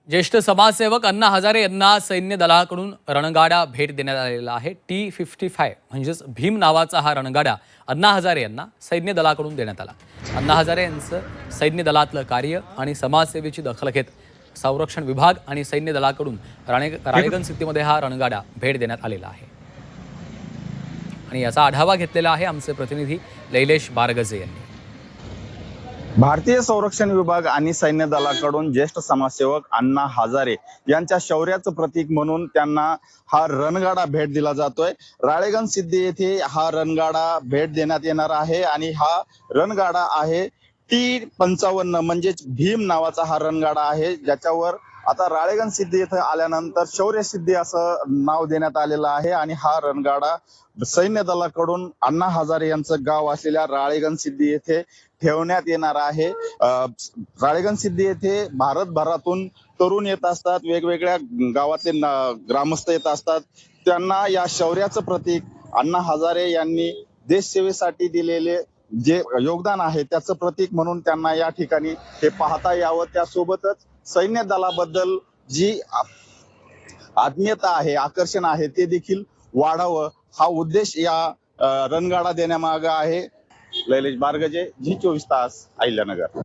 ज्येष्ठ समाजसेवक अण्णा हजारे यांना सैन्य दलाकडून रणगाडा भेट देण्यात आलेला आहे। T-55 म्हणजेच भीम नावाचा हा रणगाडा अण्णा हजारे यांना सैन्य दलाकडून देण्यात आला। अण्णा हजारे यांचं सैन्य दलातलं कार्य आणि समाजसेवेची दखल घेत संरक्षण विभाग आणि सैन्य दलाकडून राळेगण सिटीमध्ये हा रणगाडा भेट देण्यात आलेला आहे आणि याचा आढावा घेतलेला आहे आमचे प्रतिनिधी लैलेश बारगजे यांनी। भारतीय संरक्षण विभाग आणि सैन्य दलाकडून ज्येष्ठ समाजसेवक अण्णा हजारे यांच्या शौर्याचं प्रतीक म्हणून त्यांना हा रणगाडा भेट दिला जातोय। राळेगण सिद्धी येथे हा रणगाडा भेट देण्यात येणार आहे आणि हा रणगाडा आहे T-55 म्हणजेच भीम नावाचा हा रणगाडा आहे, ज्याच्यावर आता राळेगण सिद्धी येथे आल्यानंतर शौर्य सिद्धी असं नाव देण्यात आलेलं आहे आणि हा रणगाडा सैन्य दलाकडून अण्णा हजारे यांचं गाव असलेल्या राळेगण सिद्धी येथे ठेवण्यात येणार आहे। राळेगण सिद्धी येथे भारतभरातून तरुण येत असतात, वेगवेगळ्या गावातले ग्रामस्थ येत असतात। त्यांना या शौर्याचं प्रतीक अण्णा हजारे यांनी देश सेवेसाठी दिलेले जे योगदान आहे त्याचं प्रतीक म्हणून त्यांना या ठिकाणी हे पाहता यावं। त्यासोबतच सैन्य दलाबद्दल जी आत्मीयता आहे, आकर्षण आहे ते देखील वाढावं हा उद्देश या रणगाडा देण्यामागे आहे। लैलेश बारगजे, G24 तास, अहिल्यानगर।